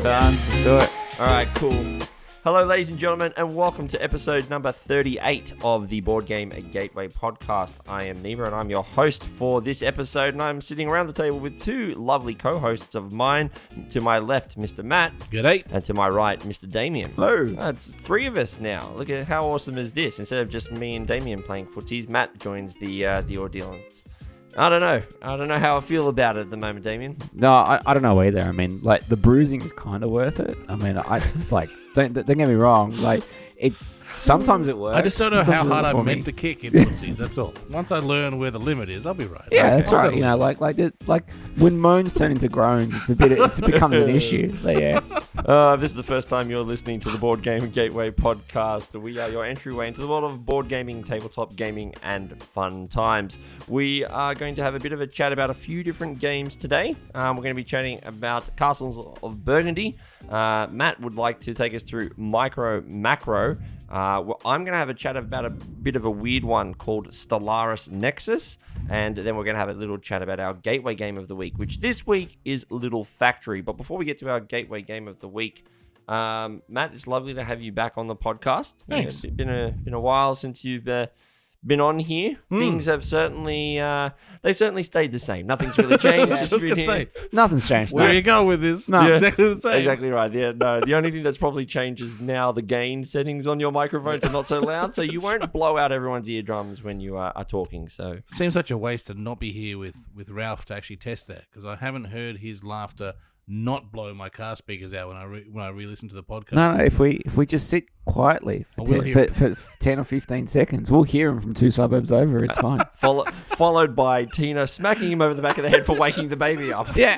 done. Let's do it. All right, cool. Hello, ladies and gentlemen, and welcome to episode number 38 of the Board Game Gateway podcast. I am Neeber, and I'm your host for this episode, and I'm sitting around the table with two lovely co-hosts of mine. To my left, Mr. Matt. G'day. And to my right, Mr. Damien. Hello. It's three of us now. Look at how awesome is this. Instead of just me and Damien playing footies, Matt joins the ordeal. I don't know how I feel about it at the moment, Damien. No, I don't know either. I mean, like, the bruising is kind of worth it. I mean, don't get me wrong. Like, sometimes it works. I just don't know how hard I'm me. meant to kick in footsies, that's all. Once I learn where the limit is, I'll be right. Yeah, that's right. You know, like when moans turn into groans, it becomes an issue. So yeah. If this is the first time you're listening to the Board Game Gateway podcast, we are your entryway into the world of board gaming, tabletop gaming, and fun times. We are going to have a bit of a chat about a few different games today. We're going to be chatting about Castles of Burgandy. Matt would like to take us through Micro Macro. I'm going to have a chat about a bit of a weird one called Stellaris Nexus, and then we're going to have a little chat about our Gateway Game of the Week, which this week is Little Factory. But before we get to our Gateway Game of the Week, Matt, it's lovely to have you back on the podcast. Thanks. It's been a while since you've been on here. Things have certainly stayed the same. Nothing's really changed. I was just going to say, Nothing's changed. where you go with this? No. Yeah. Exactly the same. Exactly right. Yeah, no. The only thing that's probably changed is now the gain settings on your microphones are not so loud, so you won't blow out everyone's eardrums when you are talking. So It seems such a waste to not be here with Ralph to actually test that, because I haven't heard his laughter not blow my car speakers out when I re-listen to the podcast. No, if we just sit quietly for 10 or 15 seconds, we'll hear him from two suburbs over. It's fine. followed by Tina smacking him over the back of the head for waking the baby up. Yeah.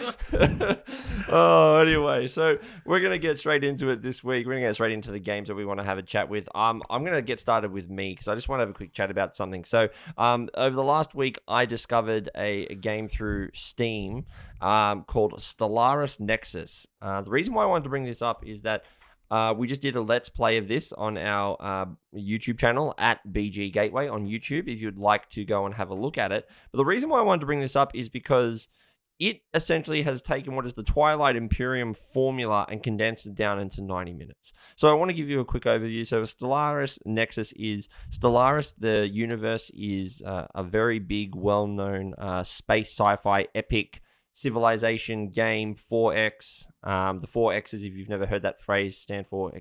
Anyway, so we're going to get straight into it this week. We're going to get straight into the games that we want to have a chat with. I'm going to get started with me because I just want to have a quick chat about something. So over the last week, I discovered a game through Steam called Stellaris Nexus. The reason why I wanted to bring this up is that we just did a Let's Play of this on our YouTube channel at BG Gateway on YouTube, if you'd like to go and have a look at it. But the reason why I wanted to bring this up is because it essentially has taken what is the Twilight Imperium formula and condensed it down into 90 minutes. So I want to give you a quick overview. So Stellaris Nexus is Stellaris, the universe is a very big, well-known space sci-fi epic civilization game, 4X. The 4X's, if you've never heard that phrase, stand for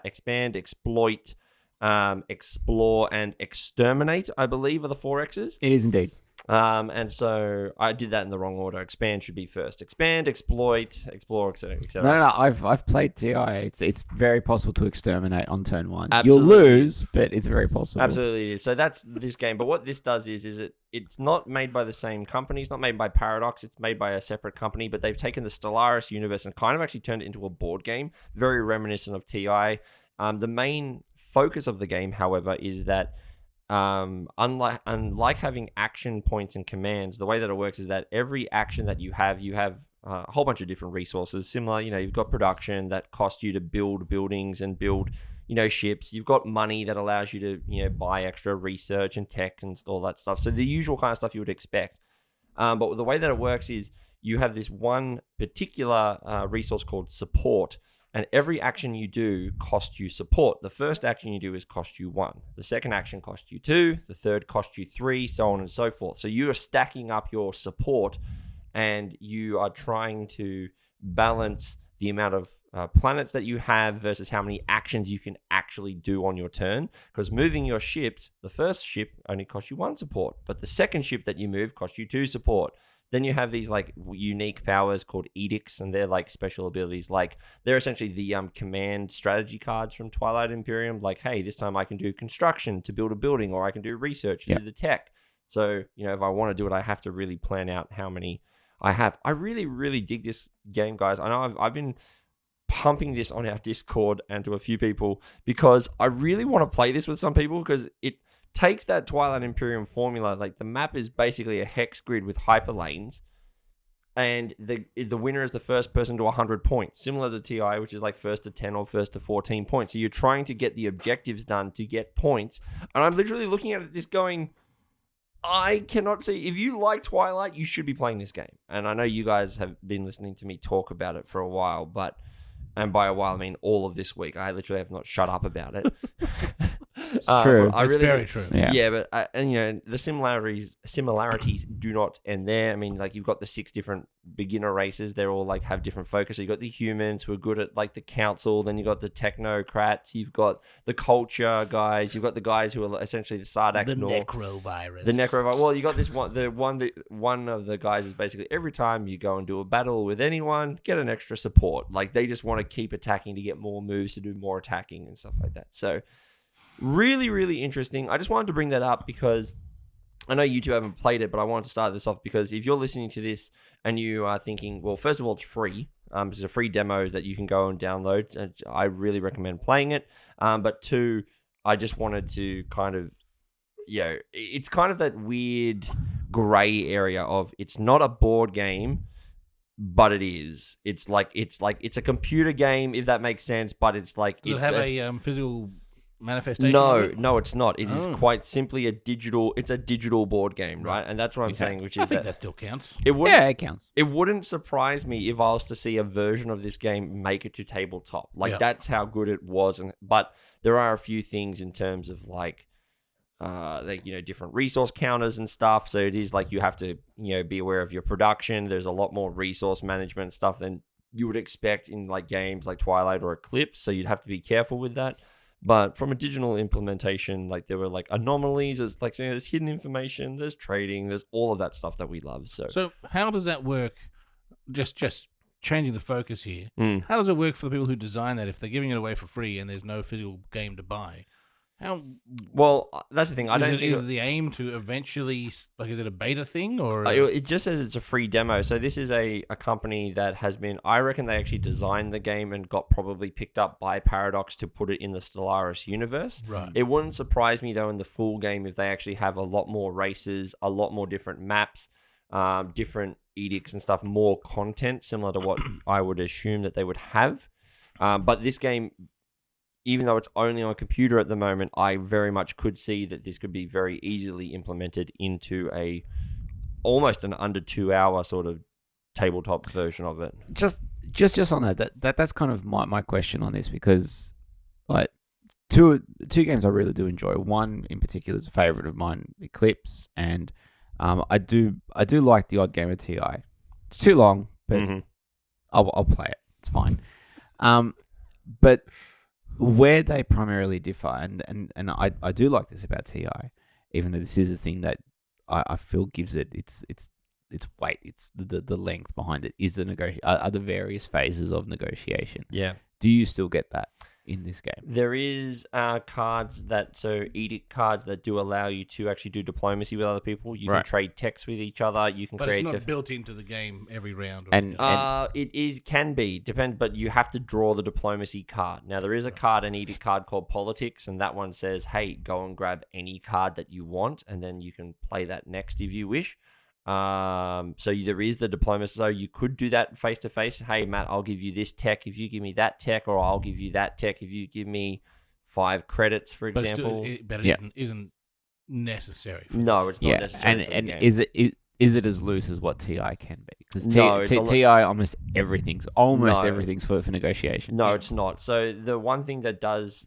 expand, exploit, explore, and exterminate, I believe, are the 4X's. It is indeed. And so I did that in the wrong order. Expand should be first. Expand, exploit, explore, etc. No. I've played TI. It's very possible to exterminate on turn one. Absolutely. You'll lose, but it's very possible. Absolutely it is. So that's this game. But what this does is it's not made by the same company. It's not made by Paradox. It's made by a separate company. But they've taken the Stellaris universe and kind of actually turned it into a board game, very reminiscent of TI. The main focus of the game, however, is that unlike having action points and commands, the way that it works is that every action that you have a whole bunch of different resources. Similar, you've got production that costs you to build buildings and build, ships. You've got money that allows you to, buy extra research and tech and all that stuff. So the usual kind of stuff you would expect. But the way that it works is you have this one particular resource called support. And every action you do costs you support. The first action you do is cost you 1. The second action costs you 2. The third costs you 3, so on and so forth. So you are stacking up your support and you are trying to balance the amount of planets that you have versus how many actions you can actually do on your turn. Because moving your ships, the first ship only costs you 1 support, but the second ship that you move costs you 2 support. Then you have these unique powers called edicts, and they're like special abilities. Like they're essentially the command strategy cards from Twilight Imperium. Like, hey, this time I can do construction to build a building, or I can do research to do the tech. So if I want to do it, I have to really plan out how many I have. I really, really dig this game, guys. I know I've been pumping this on our Discord and to a few people because I really want to play this with some people because it takes that Twilight Imperium formula. Like the map is basically a hex grid with hyperlanes, and the winner is the first person to 100 points, similar to TI, which is like first to 10 or first to 14 points. So you're trying to get the objectives done to get points. And I'm literally looking at this going, I cannot see. If you like Twilight, you should be playing this game. And I know you guys have been listening to me talk about it for a while, but and by a while I mean all of this week. I literally have not shut up about it. It's true. It's very true. Yeah. But and you know the similarities do not end there. I mean, like you've got the 6 different beginner races. They're all like have different focus. So you've got the humans who are good at like the council. Then you've got the technocrats. You've got the culture guys. You've got the guys who are essentially the Sardak. The necrovirus. The necrovirus. Well, you got this one. One of the guys is basically every time you go and do a battle with anyone, get an extra support. Like they just want to keep attacking to get more moves to do more attacking and stuff like that. So. Really, really interesting. I just wanted to bring that up because I know you two haven't played it, but I wanted to start this off because if you're listening to this and you are thinking, well, first of all, it's free. It's a free demo that you can go and download. And I really recommend playing it. But 2, I just wanted to kind of, it's kind of that weird gray area of it's not a board game, but it is. It's a computer game, if that makes sense, but it's like... Does it have a physical... manifestation? No, it's not. It is quite simply a digital board game, right? And that's what I'm saying, which is I think that still counts. It counts. It wouldn't surprise me if I was to see a version of this game make it to tabletop. That's how good it was. But there are a few things in terms of different resource counters and stuff. So it is like you have to, be aware of your production. There's a lot more resource management stuff than you would expect in like games like Twilight or Eclipse. So you'd have to be careful with that. But from a digital implementation, like there were like anomalies, there's like saying there's hidden information, there's trading, there's all of that stuff that we love. So how does that work? Just changing the focus here. How does it work for the people who design that if they're giving it away for free and there's no physical game to buy? Well, that's the thing. Is the aim to eventually, like, is it a beta thing or? It just says it's a free demo. So this is a company that has been, I reckon they actually designed the game and got probably picked up by Paradox to put it in the Stellaris universe. Right. It wouldn't surprise me though in the full game if they actually have a lot more races, a lot more different maps, different edicts and stuff, more content similar to what I would assume that they would have. But this game, even though it's only on a computer at the moment, I very much could see that this could be very easily implemented into almost an under 2 hour sort of tabletop version of it. Just on that's kind of my question on this, because like two games I really do enjoy. One in particular is a favorite of mine, Eclipse, and I do like the odd game of TI. It's too long, but I'll play it. It's fine. But where they primarily differ, and I do like this about TI, even though this is a thing that I feel gives it its weight, it's the length behind it, is are the various phases of negotiation. Yeah. Do you still get that in this game? There is edict cards that do allow you to actually do diplomacy with other people. You can trade texts with each other. You can create. But it's not built into the game every round. Can be but you have to draw the diplomacy card. Now there is an edict card called Politics, and that one says, "Hey, go and grab any card that you want, and then you can play that next if you wish." So there is the diplomacy. So you could do that face to face. Hey, Matt, I'll give you this tech if you give me that tech, or I'll give you that tech if you give me 5 credits, for example. But it isn't necessary. No, it's not necessary. And is it as loose as what TI can be? Because TI almost everything's for negotiation. No, it's not. So the one thing that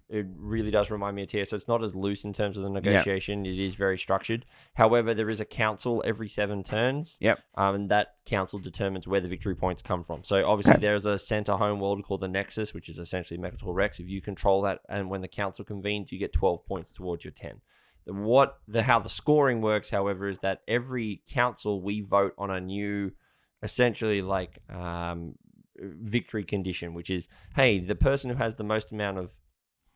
really does remind me of TI. So it's not as loose in terms of the negotiation. It is very structured. However, there is a council every 7 turns. Yep. And that council determines where the victory points come from. So obviously there's a center home world called the Nexus, which is essentially Mechatol Rex. If you control that, and when the council convenes, you get 12 points towards your 10. How the scoring works, however, is that every council we vote on a new, essentially like victory condition, which is, hey, the person who has the most amount of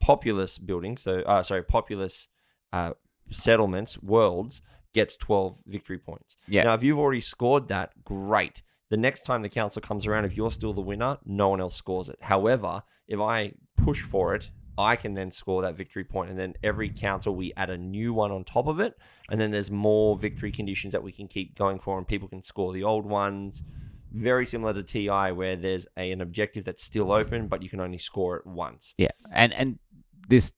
populous buildings, populous settlements, worlds, gets 12 victory points. Yeah. Now, if you've already scored that, great. The next time the council comes around, if you're still the winner, no one else scores it. However, if I push for it, I can then score that victory point, and then every council we add a new one on top of it, and then there's more victory conditions that we can keep going for, and people can score the old ones. Very similar to TI, where there's an objective that's still open, but you can only score it once. Yeah, and this,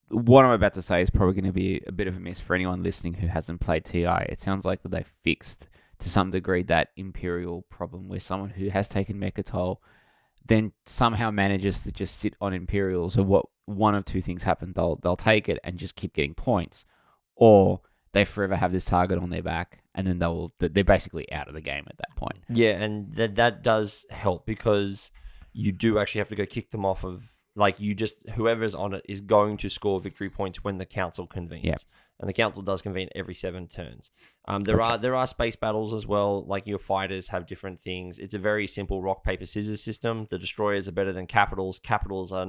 what I'm about to say is probably going to be a bit of a miss for anyone listening who hasn't played TI. It sounds like that they fixed to some degree that Imperial problem, where someone who has taken Mechatol then somehow manages to just sit on Imperial. So what one of two things happen: they'll take it and just keep getting points, or they forever have this target on their back, and then they're basically out of the game at that point. Yeah, and that does help because you do actually have to go kick them off of, like, whoever's on it is going to score victory points when the council convenes. Yep. And the council does convene every 7 turns. There are space battles as well. Like, your fighters have different things. It's a very simple rock paper scissors system. The destroyers are better than capitals. Capitals are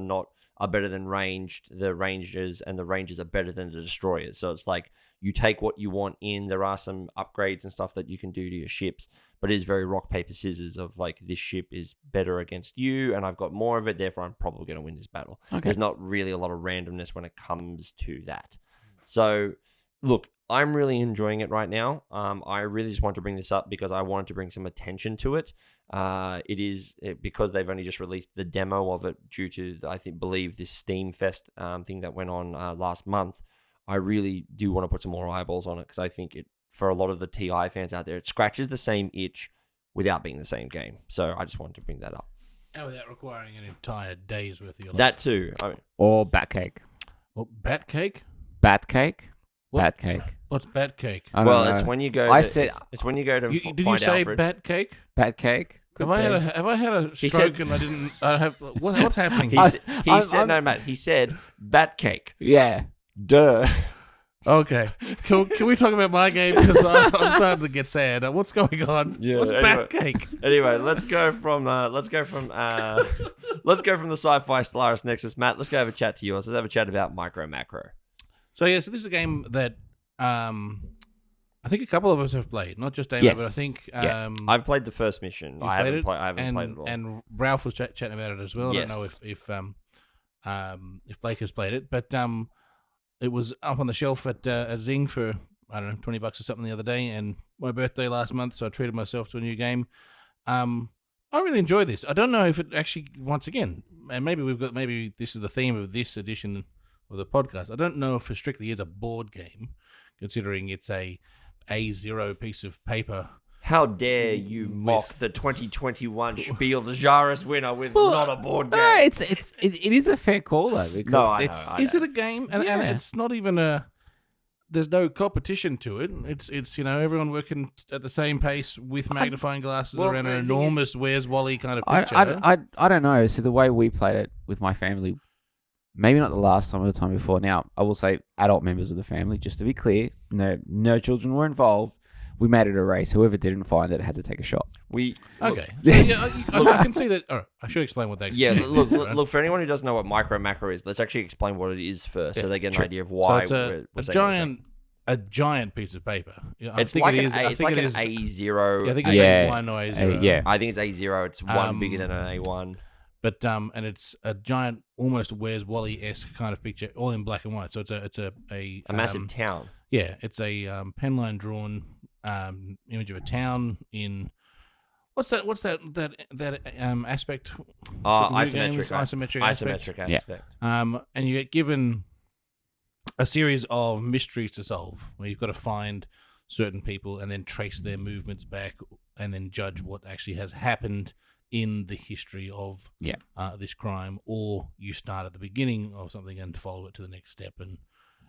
better than ranged. The rangers and the rangers are better than the destroyers. So it's like you take what you want in. There are some upgrades and stuff that you can do to your ships, but it is very rock paper scissors of like, this ship is better against you and I've got more of it, therefore I'm probably going to win this battle. Okay. There's not really a lot of randomness when it comes to that. So, look, I'm really enjoying it right now. I really just wanted to bring this up because I wanted to bring some attention to it. Because they've only just released the demo of it due to, believe this Steam Fest thing that went on last month. I really do want to put some more eyeballs on it because I think for a lot of the TI fans out there, it scratches the same itch without being the same game. So I just wanted to bring that up. And without requiring an entire day's worth of your life. That too. Or bat cake. Well, bat cake? Bat cake? What? Bat cake. What's bat cake? I don't know. It's when you go. It's when you go to. Did you find say Alfred. bat cake? Bat cake? Have I had a stroke and I didn't? What's happening? He said no, Matt. He said bat cake. Yeah. Duh. Okay. Can we talk about my game? Because I'm starting to get sad. What's going on? Yeah, What's bat cake? Anyway, let's go from the sci-fi Stellaris Nexus. Matt, let's go have a chat to yours. Let's have a chat about Micro Macro. So this is a game that I think a couple of us have played, not just Damien, but I think I've played the first mission. I haven't played it all. And Ralph was chatting about it as well. Yes. I don't know if Blake has played it, but it was up on the shelf at Zing for, I don't know, $20 or something the other day, and my birthday last month, so I treated myself to a new game. I really enjoy this. I don't know if it actually, once again, and maybe this is the theme of this edition of the podcast. I don't know if it strictly is a board game, considering it's a A0 piece of paper. How dare you mock the 2021 Spiel des Jahres winner with not a board game? No, it is a fair call though, because is it a game? And it's not even there's no competition to it. It's everyone working at the same pace with magnifying glasses around an enormous Where's Wally kind of picture. I don't know. So the way we played it with my family, maybe not the last time or the time before. Now, I will say adult members of the family, just to be clear, no children were involved. We made it a race. Whoever didn't find it had to take a shot. Okay. So, I can see that. All right, I should explain what that is. Yeah, look, for anyone who doesn't know what Micro Macro is, let's actually explain what it is first so they get an idea of why. So it's a giant piece of paper. It's like an A0. Yeah, I think it's A1 or A0. Yeah. I think it's A0. It's one bigger than an A1. But and it's a giant, almost Where's Wally-esque kind of picture, all in black and white. So it's a massive town. Yeah, it's a pen-line drawn image of a town in what's that aspect? Isometric aspect. Yeah. And you get given a series of mysteries to solve, where you've got to find certain people and then trace their movements back, and then judge what actually has happened in the history of this crime, or you start at the beginning of something and follow it to the next step and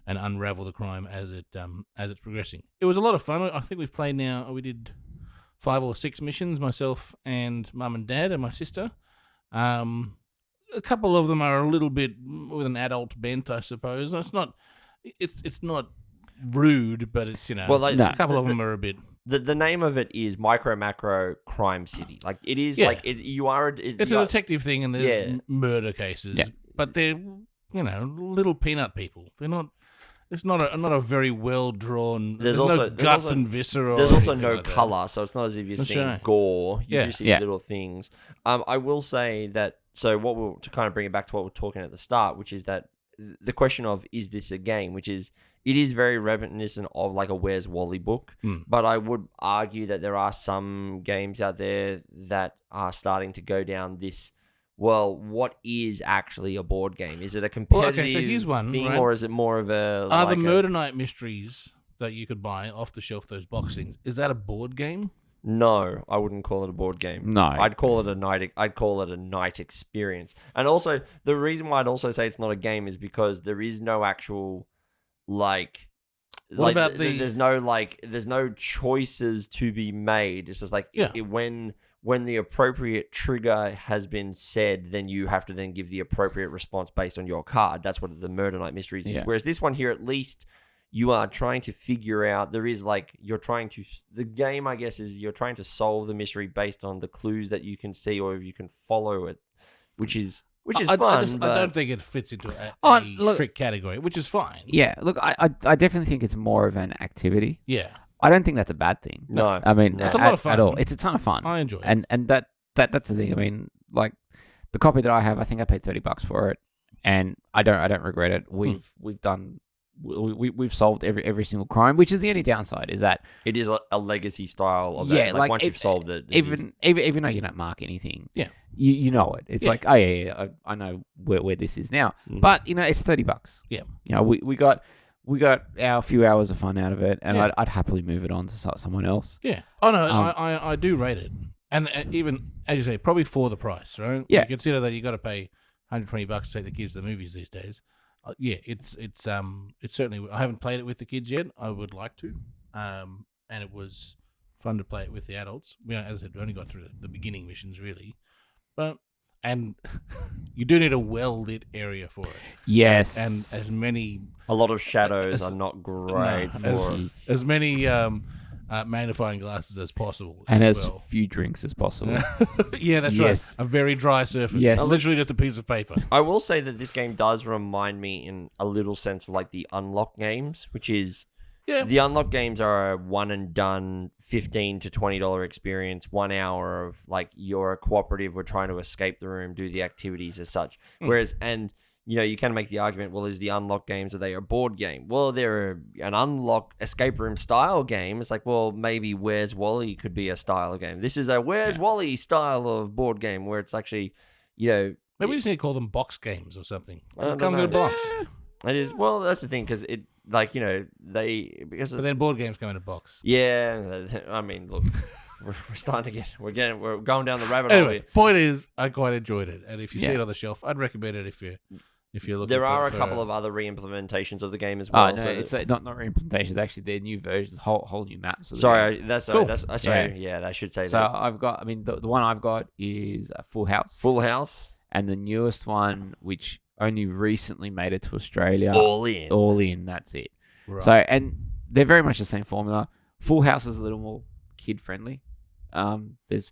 unravel the crime as it's progressing. It was a lot of fun. I think we did 5 or 6 missions, myself and Mum and Dad and my sister. A couple of them are a little bit with an adult bent, I suppose. It's not rude, but it's a couple of them are a bit. The name of it is Micro Macro Crime City. Like it is it's a detective thing, and there's murder cases, but they're little peanut people. They're not. It's not a very well drawn. There's no guts and viscera. There's also no color, so it's not as if you're seeing gore. You just see little things. I will say that. So to kind of bring it back to what we're talking at the start, which is that the question of is this a game, which is. It is very reminiscent of like a Where's Wally book, but I would argue that there are some games out there that are starting to go down this. Well, what is actually a board game? Is it a competitive so here's one, thing, right? or is it more of a? The Murder Night mysteries that you could buy off the shelf, those box things? Is that a board game? No, I wouldn't call it a board game. No. I'd call it a night. I'd call it a night experience. And also, the reason why I'd also say it's not a game is because there is no actual like. What about there's no choices to be made. It's just like when the appropriate trigger has been said, then you have to then give the appropriate response based on your card. That's what the Murder Night Mysteries is. Whereas this one here, at least you are trying to figure out. The game, I guess, is you're trying to solve the mystery based on the clues that you can see or if you can follow it, which is fun. I don't think it fits into a strict category, which is fine. Yeah, look, I definitely think it's more of an activity. Yeah. I don't think that's a bad thing. No. I mean, it's a lot of fun. At all. It's a ton of fun. I enjoy it. And that's the thing. I mean, like the copy that I have, I think I paid $30 for it, and I don't regret it. We've solved every single crime, which is the only downside is that it is a legacy style of that. Yeah, like once you've solved it, even though you don't mark anything, yeah, you know it. It's like, oh yeah, I know where this is now. Mm-hmm. But it's $30. Yeah, we got our few hours of fun out of it, and I'd happily move it on to someone else. Yeah. Oh no, I do rate it, and even as you say, probably for the price, right? Yeah. You consider that you got to pay $120 to take the kids to the movies these days. It's certainly. I haven't played it with the kids yet. I would like to, and it was fun to play it with the adults. As I said, we only got through the beginning missions really, and you do need a well lit area for it. Yes, and a lot of shadows are not great as many magnifying glasses as possible, and as few drinks as possible. Yeah, that's right. A very dry surface. Yes, literally just a piece of paper. I will say that this game does remind me in a little sense of like the unlock games, which is the unlock games are a one and done $15 to $20 experience, 1 hour of like you're a cooperative, we're trying to escape the room, do the activities as such. Whereas you can make the argument, well, is the unlock games, are they a board game? Well, they're an unlock escape room style game. It's like, well, maybe Where's Wally could be a style game. This is a Where's Wally style of board game where it's actually, maybe we just need to call them box games or something. It comes in a box. It is. Well, that's the thing because it, but then board games come in a box. Yeah, I mean, look. We're starting to we're going down the rabbit hole. Anyway, point is, I quite enjoyed it, and if you see it on the shelf, I'd recommend it if you're looking. There are a couple of other re-implementations of the game as well. Oh no, it's not re-implementations. Actually, they're new versions, whole new maps. Sorry, cool. I should say so that. So I've got. I mean, the one I've got is Full House. Full House, and the newest one, which only recently made it to Australia. All in. That's it. Right. So, and they're very much the same formula. Full House is a little more kid friendly. There's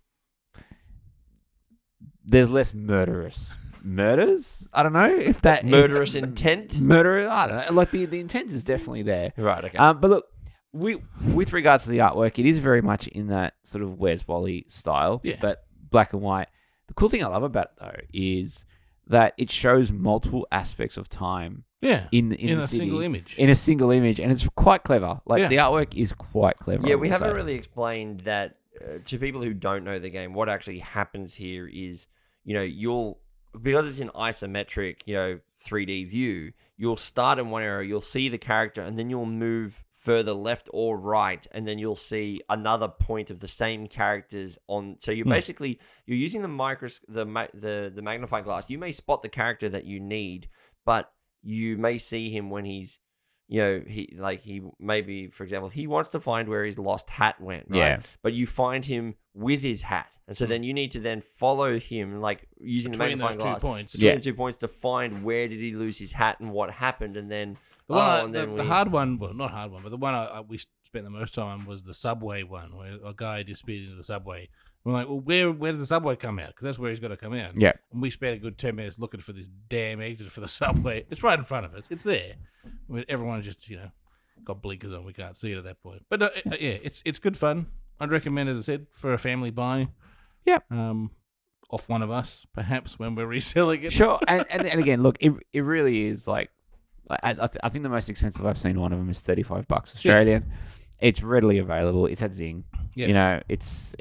less murders. I don't know if that murderous intent. Murder. I don't know. Like the intent is definitely there. Right. Okay. But look, with regards to the artwork, it is very much in that sort of Where's Wally style. Yeah. But black and white. The cool thing I love about it though is that it shows multiple aspects of time. Yeah. In a city, single image. In a single image, and it's quite clever. Like the artwork is quite clever. Yeah, we haven't really explained that to people who don't know the game. What actually happens here is, because it's in isometric, 3D view, you'll start in one area, you'll see the character, and then you'll move further left or right, and then you'll see another point of the same characters on. So you're basically you're using the magnifying glass. You may spot the character that you need, but you may see him when he's, he maybe, for example, he wants to find where his lost hat went, right? Yeah. But you find him with his hat. And so then you need to then follow him, like using between the magnifying glass. Between the 2 points to find where did he lose his hat and what happened. And then... The hard one, well, not hard one, but the one we spent the most time on was the subway one, where a guy disappeared into the subway. We're like, well, where does the subway come out? Because that's where he's got to come out. Yeah. And we spent a good 10 minutes looking for this damn exit for the subway. It's right in front of us. It's there. I mean, everyone's just, got blinkers on. We can't see it at that point. But it's good fun. I'd recommend, as I said, for a family buy. Yeah. Off one of us, perhaps, when we're reselling it. Sure. And again, look, it really is like I think the most expensive I've seen one of them is $35 Australian. Yeah. It's readily available. It's at Zing. Yeah. It's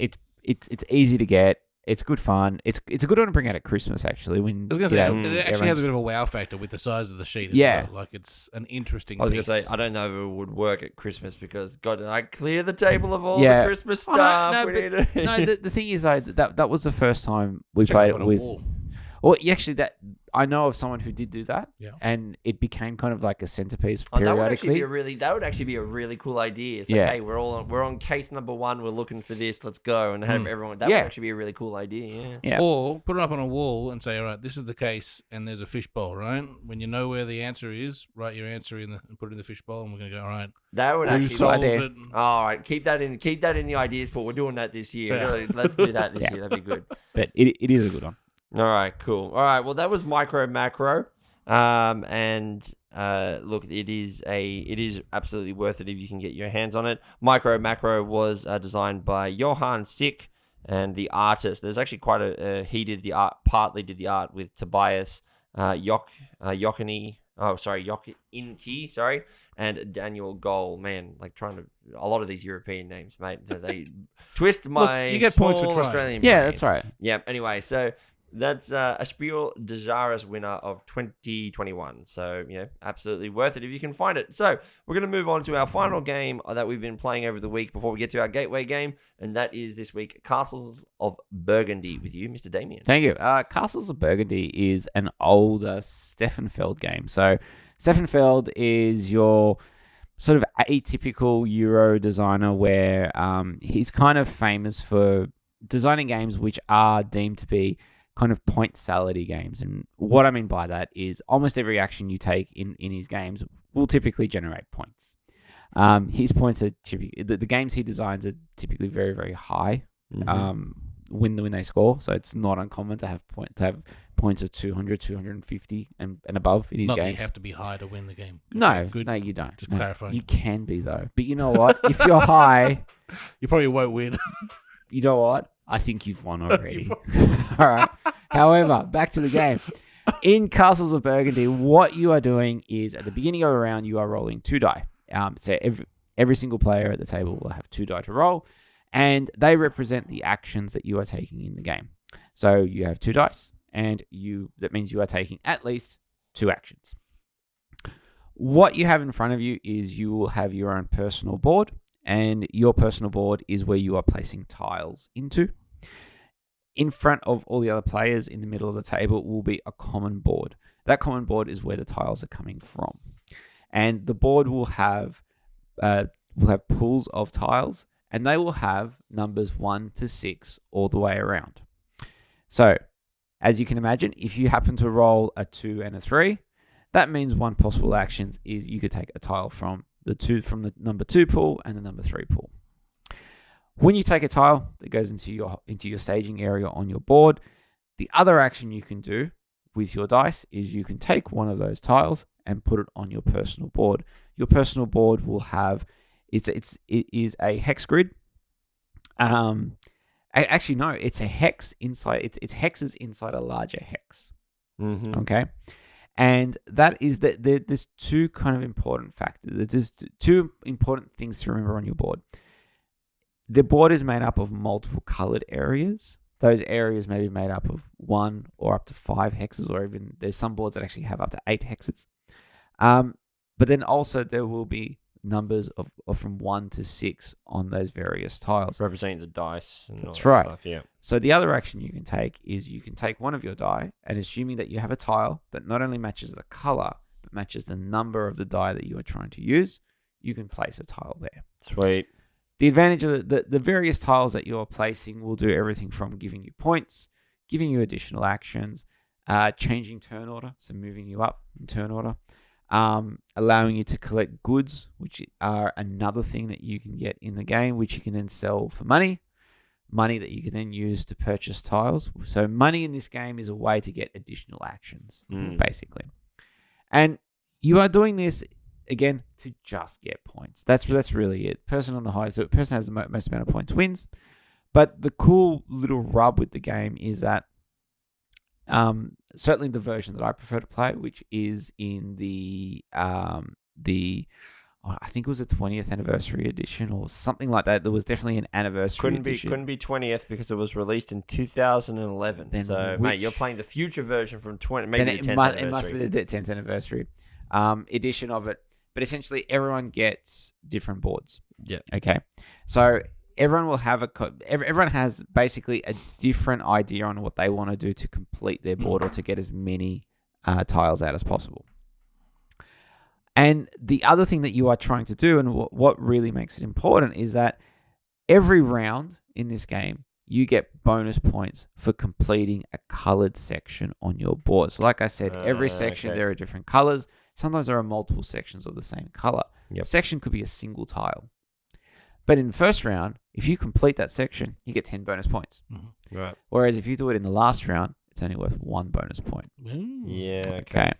easy to get. It's good fun. It's a good one to bring out at Christmas, actually. When I was going to say, it actually has a everyone's- bit of a wow factor with the size of the sheet as Yeah. well. Like, it's an interesting I was going piece. to say, I don't know if it would work at Christmas because, God, did I clear the table of all Yeah. the Christmas Oh, no, stuff? no, We but- need to- No, the thing is, though, that was the first time we Check played up it on a with. wall. Well, actually, that I know of someone who did do that, Yeah. and it became kind of like a centerpiece Oh, that would actually periodically. be a really cool idea. It's like, Yeah. hey, we're on case number 1. We're looking for this. Let's go and have everyone. That Yeah. would actually be a really cool idea. Yeah. Yeah. Or put it up on a wall and say, all right, this is the case, and there's a fishbowl, right? When you know where the answer is, write your answer and put it in the fishbowl, and we're going to go, all right, That would who actually. solved idea. it? All right, keep that in the ideas pool. We're doing that this year. Yeah. Really, let's do that this Yeah. year. That'd be good. But it is a good one. All right, cool. All right, well, that was Micro Macro, and look, it is absolutely worth it if you can get your hands on it. Micro Macro was designed by Johan Sick, and the artist. There's actually quite he did the art. Partly did the art with Tobias Jokinki, and Daniel Goal. Man, like trying to a lot of these European names, mate. They twist my you get points for small trying. Australian Yeah, brain. that's right. Yeah. Anyway, so that's a Spiel des Jahres winner of 2021. So, absolutely worth it if you can find it. So, we're going to move on to our final game that we've been playing over the week before we get to our gateway game. And that is this week, Castles of Burgandy with you, Mr. Damien. Thank you. Castles of Burgundy is an older Steffenfeld game. So Steffenfeld is your sort of atypical Euro designer where he's kind of famous for designing games which are deemed to be kind of point salad-y games. And what I mean by that is almost every action you take in his games will typically generate points. His points are typically, the games he designs are typically very, very high when they score. So it's not uncommon to have points of 200, 250 and above in his Not that games. you have to be high to win the game. No, Good. no, you don't. Just No, clarifying. You can be, though. But you know what? If you're high, You probably won't win. you know what? I think you've won already. All right. However, back to the game. In Castles of Burgundy, what you are doing is at the beginning of a round, you are rolling 2 die. So every single player at the table will have 2 die to roll, and they represent the actions that you are taking in the game. So you have 2 dice, and that means you are taking at least 2 actions. What you have in front of you is you will have your own personal board, and your personal board is where you are placing tiles into. In front of all the other players in the middle of the table will be a common board. That common board is where the tiles are coming from. And the board will have pools of tiles, and they will have numbers 1 to 6 all the way around. So, as you can imagine, if you happen to roll a 2 and a 3, that means one possible action is you could take a tile from the number 2 pool and the number 3 pool. When you take a tile that goes into your staging area on your board, the other action you can do with your dice is you can take one of those tiles and put it on your personal board. Your personal board will have it is a hex grid. Actually, no, it's a hex inside. It's hexes inside a larger hex. Mm-hmm. Okay, and that is that there's 2 kind of important factors. There's 2 important things to remember on your board. The board is made up of multiple colored areas. Those areas may be made up of 1 or up to 5 hexes, or even there's some boards that actually have up to 8 hexes. But then also there will be numbers of from 1 to 6 on those various tiles. Representing the dice and all That's that right. stuff, yeah. So the other action you can take is you can take one of your die, and assuming that you have a tile that not only matches the color, but matches the number of the die that you are trying to use, you can place a tile there. Sweet. The advantage of the various tiles that you're placing will do everything from giving you points, giving you additional actions, changing turn order, so moving you up in turn order, allowing you to collect goods, which are another thing that you can get in the game, which you can then sell for money that you can then use to purchase tiles. So money in this game is a way to get additional actions, basically. And you are doing this again to just get points. That's really it. Person on the highest, the person has the most amount of points wins. But the cool little rub with the game is that certainly the version that I prefer to play, which is in the I think it was a 20th anniversary edition or something like that. There was definitely an anniversary edition. Couldn't be 20th because it was released in 2011. Then so, mate, you're playing the future version from 20, maybe the 10th anniversary. It must be the 10th anniversary edition of it. But essentially, everyone gets different boards. Yeah. Okay. So everyone will have everyone has basically a different idea on what they want to do to complete their board or to get as many tiles out as possible. And the other thing that you are trying to do, and what really makes it important, is that every round in this game, you get bonus points for completing a colored section on your board. So like I said, every section, there are different colors. Sometimes there are multiple sections of the same color. Yep. A section could be a single tile. But in the first round, if you complete that section, you get 10 bonus points. Mm-hmm. Right. Whereas if you do it in the last round, it's only worth 1 bonus point. Yeah. Okay.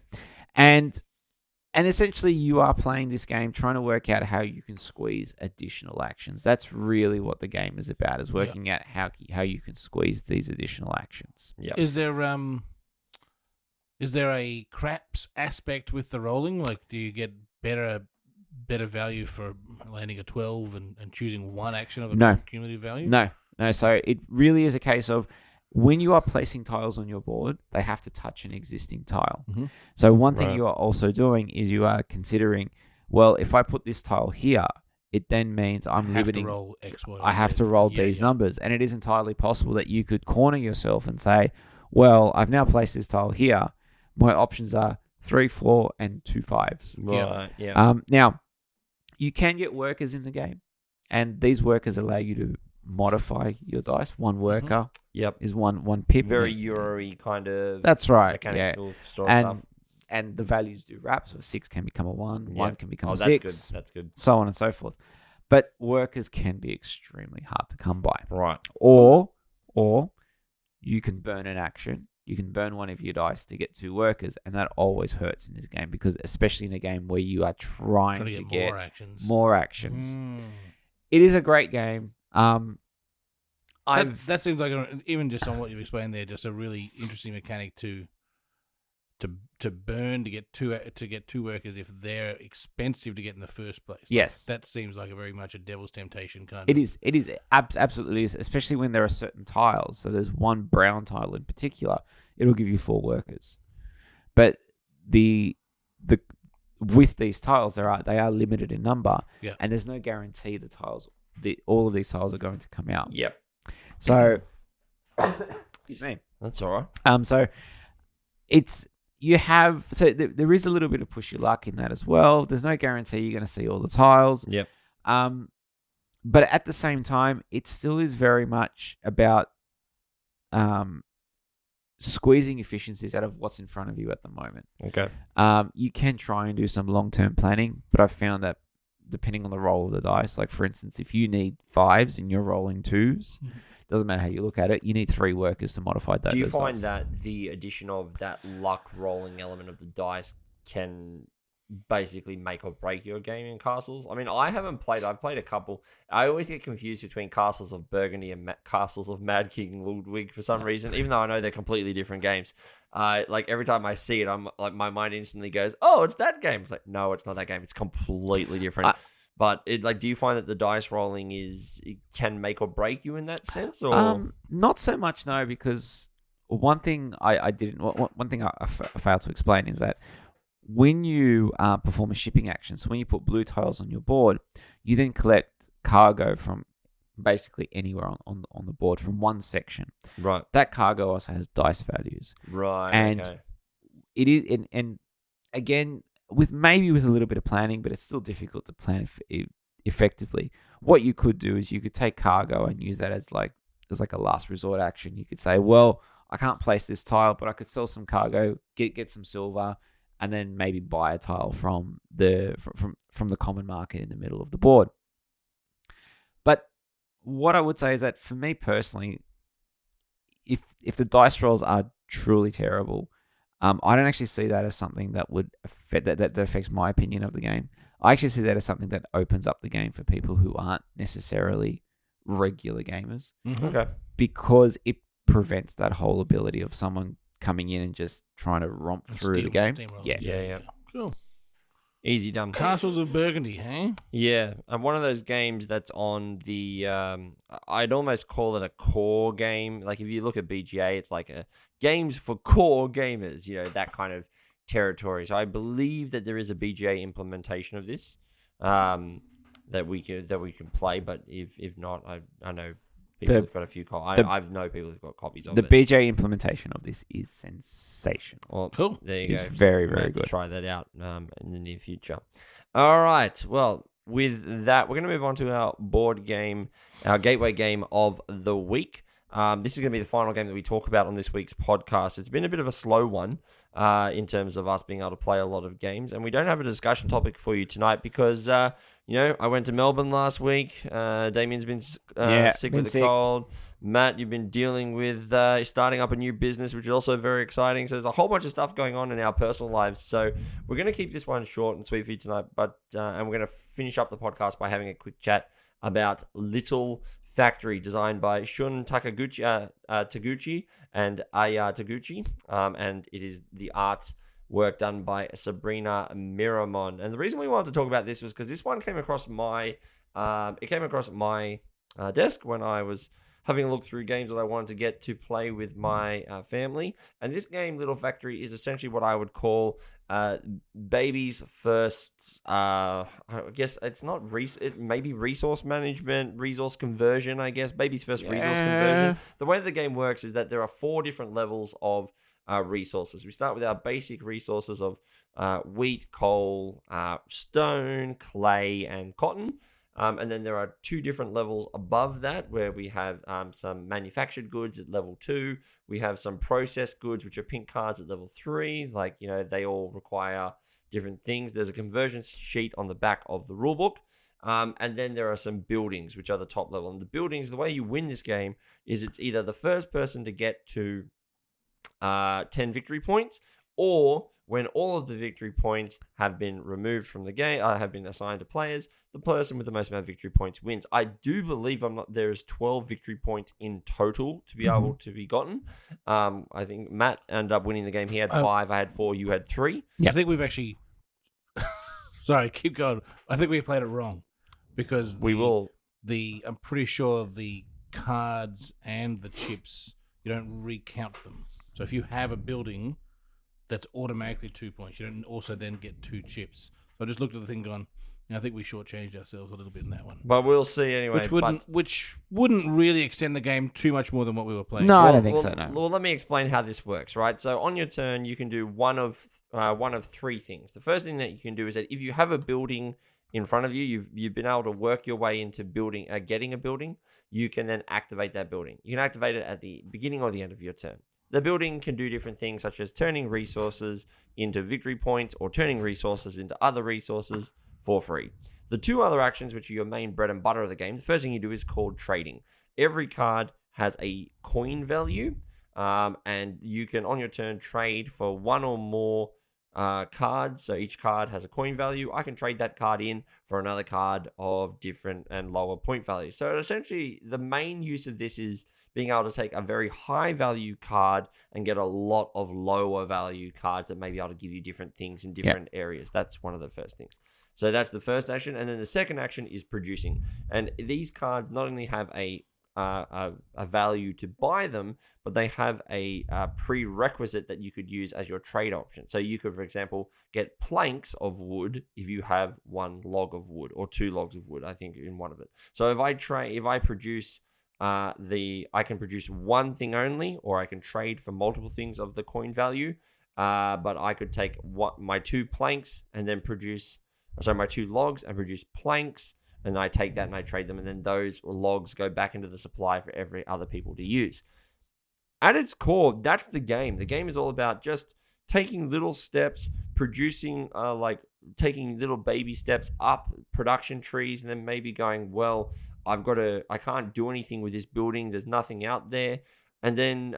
And essentially, you are playing this game trying to work out how you can squeeze additional actions. That's really what the game is about, is working out how you can squeeze these additional actions. Yeah. Is there a craps aspect with the rolling? Like, do you get better value for landing a 12 and choosing one action of a cumulative value? No. So it really is a case of when you are placing tiles on your board, they have to touch an existing tile. Mm-hmm. So one thing you are also doing is you are considering, well, if I put this tile here, it then means I'm limiting. To roll X, Y, I have to roll these numbers. And it is entirely possible that you could corner yourself and say, well, I've now placed this tile here. My options are 3, 4, and 2 5s. Right. Yeah. Now, you can get workers in the game, and these workers allow you to modify your dice. One worker is one pip. Very Euro-y kind of. That's right. Mechanical sort of stuff. And the values do wrap. So 6 can become a 1, 1 can become a that's 6. That's good. So on and so forth. But workers can be extremely hard to come by. Right. Or you can burn an action. You can burn one of your dice to get 2 workers, and that always hurts in this game, because especially in a game where you are trying to get more actions. It is a great game. That seems like even just on what you've explained there, just a really interesting mechanic to burn to get two workers if they're expensive to get in the first place. Yes, that seems like a very much a devil's temptation kind. It is absolutely is, especially when there are certain tiles. So there's one brown tile in particular. It'll give you 4 workers, but the with these tiles they are limited in number, and there's no guarantee all of these tiles are going to come out. Yep. So, excuse me. That's all right. So there is a little bit of push your luck in that as well. There's no guarantee you're going to see all the tiles. Yep. But at the same time, it still is very much about squeezing efficiencies out of what's in front of you at the moment. Okay. You can try and do some long-term planning, but I've found that depending on the roll of the dice, like for instance, if you need 5s and you're rolling 2s, doesn't matter how you look at it, you need 3 workers to modify that. Do you find that the addition of that luck rolling element of the dice can basically make or break your game in Castles? I mean, I've played a couple. I always get confused between Castles of Burgandy and Castles of Mad King Ludwig for some reason, even though I know they're completely different games. Like every time I see it, I'm like, my mind instantly goes, "Oh, it's that game." It's like, no, it's not that game. It's completely different. But do you find that the dice rolling can make or break you in that sense, or not so much? No, because one thing I failed to explain is that when you perform a shipping action, so when you put blue tiles on your board, you then collect cargo from basically anywhere on the board from one section. Right. That cargo also has dice values. Right. And it is, and again, with a little bit of planning, but it's still difficult to plan effectively. What you could do is you could take cargo and use that as like a last resort action. You could say, well, I can't place this tile, but I could sell some cargo, get some silver, and then maybe buy a tile from the common market in the middle of the board. But what I would say is that for me personally, if the dice rolls are truly terrible, I don't actually see that as something that would affect that affects my opinion of the game. I actually see that as something that opens up the game for people who aren't necessarily regular gamers. Mm-hmm. Okay. Because it prevents that whole ability of someone coming in and just trying to romp through the game. Yeah. Yeah. Cool. Easy done. Castles of Burgandy, hey? Yeah, and one of those games that's on the, I'd almost call it a core game. Like if you look at BGA, it's like a games for core gamers, that kind of territory. So I believe that there is a BGA implementation of this that we can play. But if not, I know people have got a few. I know people who've got copies of the it. The BGA implementation of this is sensational. Well, cool. There you it's go. Very, very good. Try that out in the near future. All right. Well, with that, we're going to move on to our board game, our gateway game of the week. This is going to be the final game that we talk about on this week's podcast. It's been a bit of a slow one in terms of us being able to play a lot of games, and we don't have a discussion topic for you tonight because, I went to Melbourne last week. Damien's been sick with the cold. Matt, you've been dealing with starting up a new business, which is also very exciting. So there's a whole bunch of stuff going on in our personal lives. So we're going to keep this one short and sweet for you tonight, and we're going to finish up the podcast by having a quick chat about Little Factory, designed by Shun Taguchi and Aya Taguchi, and it is the art work done by Sabrina Miramon. And the reason we wanted to talk about this was because this one came across my desk when I was having a look through games that I wanted to get to play with my family. And this game, Little Factory, is essentially what I would call baby's first, I guess it's not, maybe resource management, resource conversion, I guess. Baby's first resource conversion. The way the game works is that there are 4 different levels of resources. We start with our basic resources of wheat, coal, stone, clay, and cotton. And then there are 2 different levels above that where we have some manufactured goods at level 2. We have some processed goods, which are pink cards at level 3. Like, they all require different things. There's a conversion sheet on the back of the rulebook. And then there are some buildings, which are the top level. And the buildings, the way you win this game is it's either the first person to get to 10 victory points, or when all of the victory points have been removed from the game, have been assigned to players, the person with the most amount of victory points wins. I do believe there's 12 victory points in total to be able to be gotten. I think Matt ended up winning the game. He had 5, I had 4, you had 3. Yeah. I think we've actually... Sorry, keep going. I think we played it wrong because I'm pretty sure the cards and the chips, you don't recount them. So if you have a building, that's automatically 2 points. You don't also then get 2 chips. So I just looked at the thing going, I think we shortchanged ourselves a little bit in that one. But we'll see anyway. Which wouldn't really extend the game too much more than what we were playing. No, I don't think so, no. Well, let me explain how this works, right? So on your turn, you can do one of 3 things. The first thing that you can do is that if you have a building in front of you, you've been able to work your way into getting a building, you can then activate that building. You can activate it at the beginning or the end of your turn. The building can do different things, such as turning resources into victory points or turning resources into other resources for free. The 2 other actions, which are your main bread and butter of the game, the first thing you do is called trading. Every card has a coin value, and you can, on your turn, trade for 1 or more cards. So each card has a coin value. I can trade that card in for another card of different and lower point value. So essentially, the main use of this is being able to take a very high value card and get a lot of lower value cards that may be able to give you different things in different areas. That's one of the first things. So that's the first action. And then the second action is producing. And these cards not only have a value to buy them, but they have a prerequisite that you could use as your trade option. So you could, for example, get planks of wood if you have 1 log of wood or 2 logs of wood, I think, in one of it. So if I produce I can produce 1 thing only, or I can trade for multiple things of the coin value. But I could take my 2 planks and then my 2 logs and produce planks, and I take that and I trade them, and then those logs go back into the supply for every other people to use. At its core, that's the game. The game is all about just taking little steps, producing, taking little baby steps up production trees, and then maybe going, well, I can't do anything with this building. There's nothing out there. And then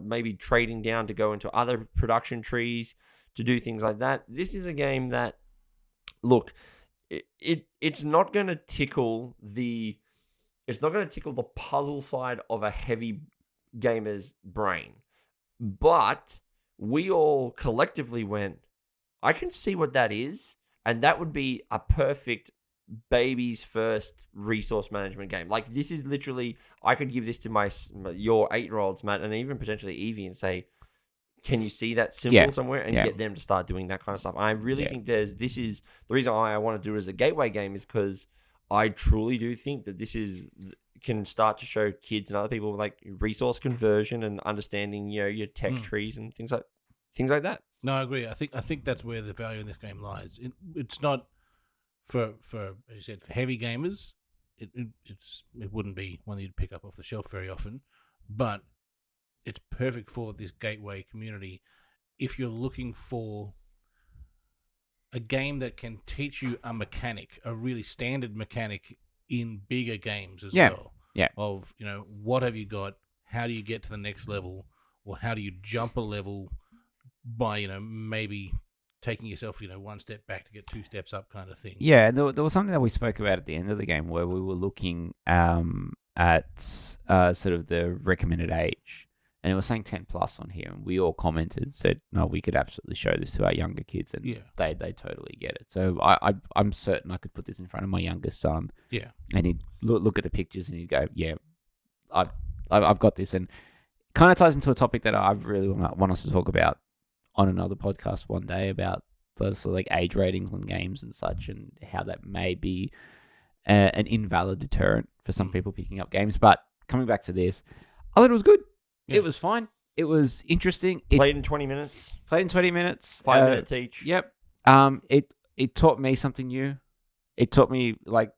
maybe trading down to go into other production trees to do things like that. This is a game that, look, it's not going to tickle the puzzle side of a heavy gamer's brain. But we all collectively went, I can see what that is, and that would be a perfect baby's first resource management game. Like, this is literally, I could give this to your 8-year-olds, Matt, and even potentially Evie, and say, can you see that symbol somewhere, and get them to start doing that kind of stuff. And I really think this is the reason why I want to do it as a gateway game, is because I truly do think that this can start to show kids and other people like resource conversion and understanding, your tech trees and things like that. No, I agree. I think that's where the value in this game lies. It's not for as you said, for heavy gamers. It wouldn't be one that you'd pick up off the shelf very often, but it's perfect for this gateway community if you're looking for a game that can teach you a mechanic, a really standard mechanic in bigger games as well. Yeah. Of, what have you got? How do you get to the next level? Or how do you jump a level by, maybe taking yourself, one step back to get 2 steps up kind of thing. Yeah, there was something that we spoke about at the end of the game where we were looking at sort of the recommended age. And it was saying 10 plus on here, and we all said, no, we could absolutely show this to our younger kids, and they totally get it. So I'm certain I could put this in front of my youngest son. Yeah. And he'd look at the pictures and he'd go, yeah, I've got this. And kind of ties into a topic that I really want us to talk about on another podcast one day, about those sort of like age ratings on games and such, and how that may be an invalid deterrent for some people picking up games. But coming back to this, I thought it was good. Yeah. It was fine. It was interesting. Played in 20 minutes. 5 minutes each. Yep. It taught me something new. It taught me like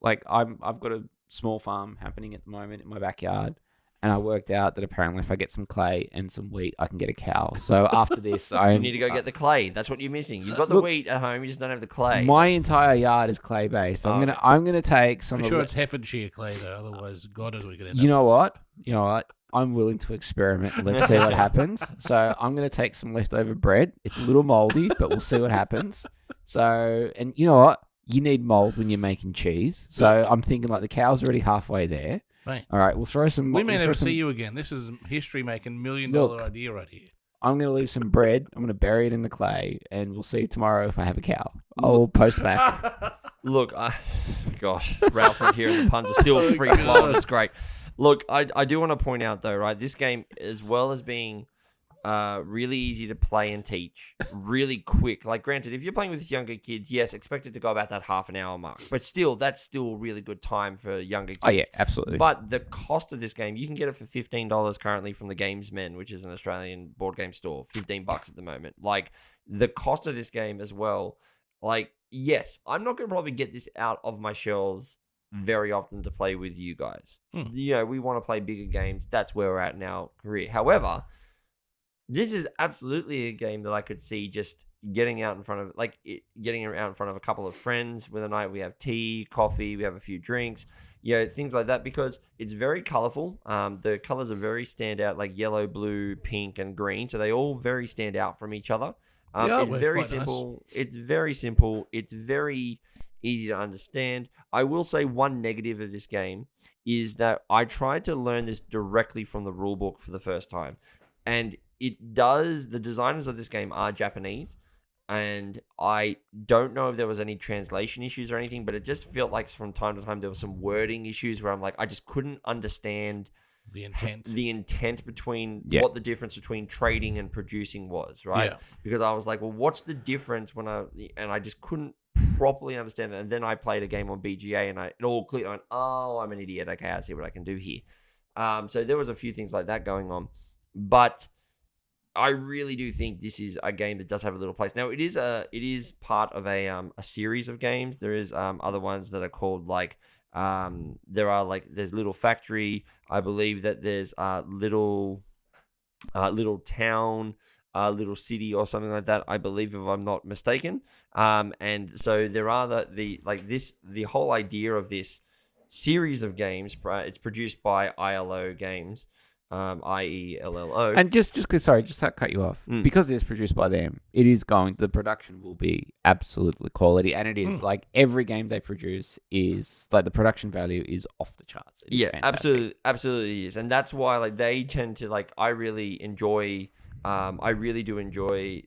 I've got a small farm happening at the moment in my backyard, and I worked out that apparently if I get some clay and some wheat, I can get a cow. So after this, you need to go get the clay. That's what you're missing. You've got the wheat at home. You just don't have the clay. My entire yard is clay based. I'm gonna take some. I'm sure it's Herefordshire clay though. Otherwise, God knows what you're gonna end up. You know what? I'm willing to experiment. Let's see what happens. So I'm going to take some leftover bread. It's a little moldy, but we'll see what happens. So, and you know what? You need mold when you're making cheese. So I'm thinking like the cow's already halfway there. Right. All right, we'll throw some... We may never see you again. This is history making $1 million idea right here. I'm going to leave some bread. I'm going to bury it in the clay, and we'll see tomorrow if I have a cow. I'll post back. Look, gosh, Ralph's not here and the puns are still free flowing. It's great. Look, I do want to point out, though, right, this game, as well as being really easy to play and teach, really quick. Like, granted, if you're playing with younger kids, yes, expect it to go about that half an hour mark. But still, that's still really good time for younger kids. Oh, yeah, absolutely. But the cost of this game, you can get it for $15 currently from the Gamesmen, which is an Australian board game store. $15 at the moment. Like, the cost of this game as well, like, yes, I'm not going to probably get this out of my shelves very often to play with you guys. We want to play bigger games. That's where we're at in our career. However, this is absolutely a game that I could see just getting out in front of, a couple of friends with a night. We have tea, coffee, we have a few drinks, things like that, because it's very colorful. The colors are very stand out, like yellow, blue, pink, and green. So they all very stand out from each other. It's very simple. Nice. It's very simple. It's very easy to understand. I will say one negative of this game is that I tried to learn this directly from the rulebook for the first time. And the designers of this game are Japanese. And I don't know if there was any translation issues or anything, but it just felt like from time to time there was some wording issues where I'm like, I just couldn't understand the intent between what the difference between trading and producing was, right? Yeah. Because I was like, well, what's the difference and I just couldn't properly understand it. And then I played a game on BGA and it all clicked. I went, oh, I'm an idiot. Okay, I see what I can do here. So there was a few things like that going on, but I really do think this is a game that does have a little place. Now it is part of a series of games. There is other ones that are called there's Little Factory. I believe that there's Little Town, Little City or something like that, I believe, if I'm not mistaken. And so there are the whole idea of this series of games. It's produced by ILO Games, IELLO. And just to cut you off, because it's produced by them, the production will be absolutely quality, and it is like every game they produce is like the production value is off the charts. It is fantastic. absolutely is, and that's why they tend to I really do enjoy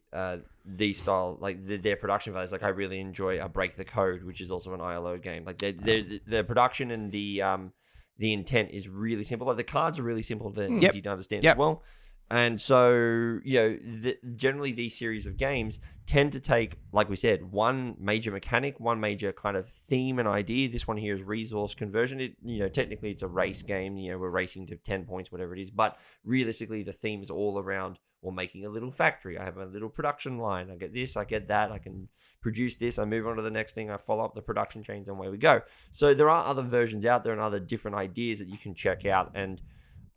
these style, like their production values. Like I really enjoy Break the Code, which is also an ILO game. Like their production and the intent is really simple. Like the cards are really simple and easy to understand as well. And so, generally these series of games tend to take, like we said, one major mechanic, one major kind of theme and idea. This one here is resource conversion. Technically it's a race game. We're racing to 10 points, whatever it is. But realistically, the theme is all around, making a little factory. I have a little production line. I get this, I get that. I can produce this. I move on to the next thing. I follow up the production chains and away we go. So there are other versions out there and other different ideas that you can check out. And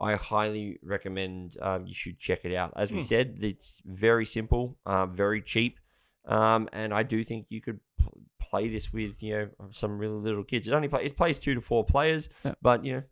I highly recommend you should check it out. As we said, it's very simple, very cheap, and I do think you could play this with some really little kids. It plays 2 to 4 players, but we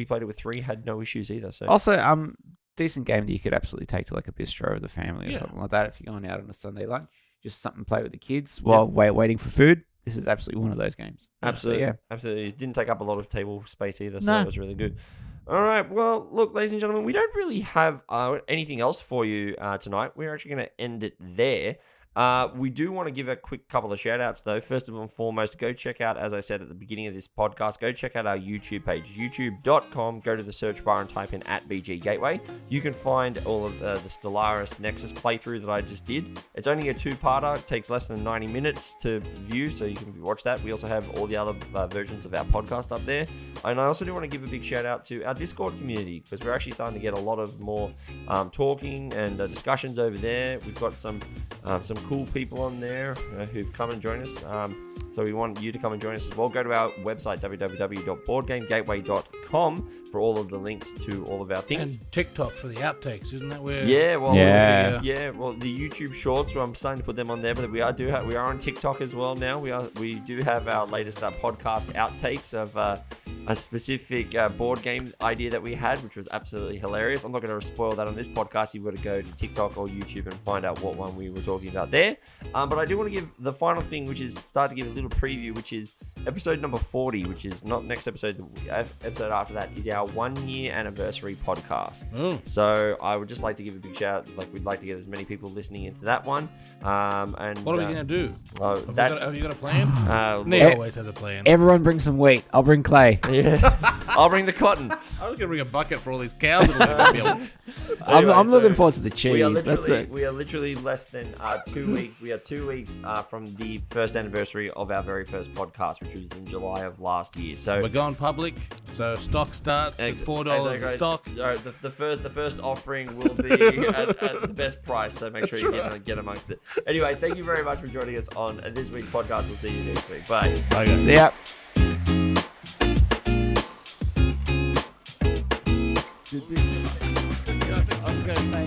played it with 3, had no issues either. So also, decent game that you could absolutely take to like a bistro with the family or something like that. If you're going out on a Sunday lunch, just something to play with the kids while waiting for food. This is absolutely one of those games. Absolutely, absolutely. It didn't take up a lot of table space either, so it was really good. All right. Well, look, ladies and gentlemen, we don't really have anything else for you tonight. We're actually going to end it there. We do want to give a quick couple of shout outs though. First of all and foremost, go check out, as I said at the beginning of this podcast, go check out our YouTube page, youtube.com. Go to the search bar and type in @BG Gateway. You can find all of the Stellaris Nexus playthrough that I just did. It's only a 2-parter. It takes less than 90 minutes to view, so you can watch that. We also have all the other versions of our podcast up there. And I also do want to give a big shout out to our Discord community, because we're actually starting to get a lot of more talking and discussions over there. We've got some cool people on there who've come and joined us. So we want you to come and join us as well. Go to our website, www.boardgamegateway.com, for all of the links to all of our things. And TikTok for the outtakes, isn't that where? Yeah, well, Yeah. The YouTube shorts. Well, I'm starting to put them on there, but we are on TikTok as well now. We do have our latest podcast outtakes of a specific board game idea that we had, which was absolutely hilarious. I'm not going to spoil that on this podcast. You've got to go to TikTok or YouTube and find out what one we were talking about there. But I do want to give the final thing, which is start to give a little preview, which is episode number 40, which is not next episode. The episode after that is our 1-year anniversary podcast. So I would just like to give a big shout. Like, we'd like to get as many people listening into that one. And what are we going to do? Have you got a plan? Nate always has a plan. Everyone bring some wheat. I'll bring clay. Yeah, I'll bring the cotton. I was going to bring a bucket for all these cows that are going to be built. Anyway, I'm looking forward to the cheese. We are literally less than 2 weeks. We are 2 weeks from the first anniversary of our very first podcast, which was in July of last year. So we're going public. So stock starts at $4 a stock. The first offering will be at the best price. So make sure you get amongst it. Anyway, thank you very much for joining us on this week's podcast. We'll see you next week. Bye. Bye, guys. See ya. I was going to say...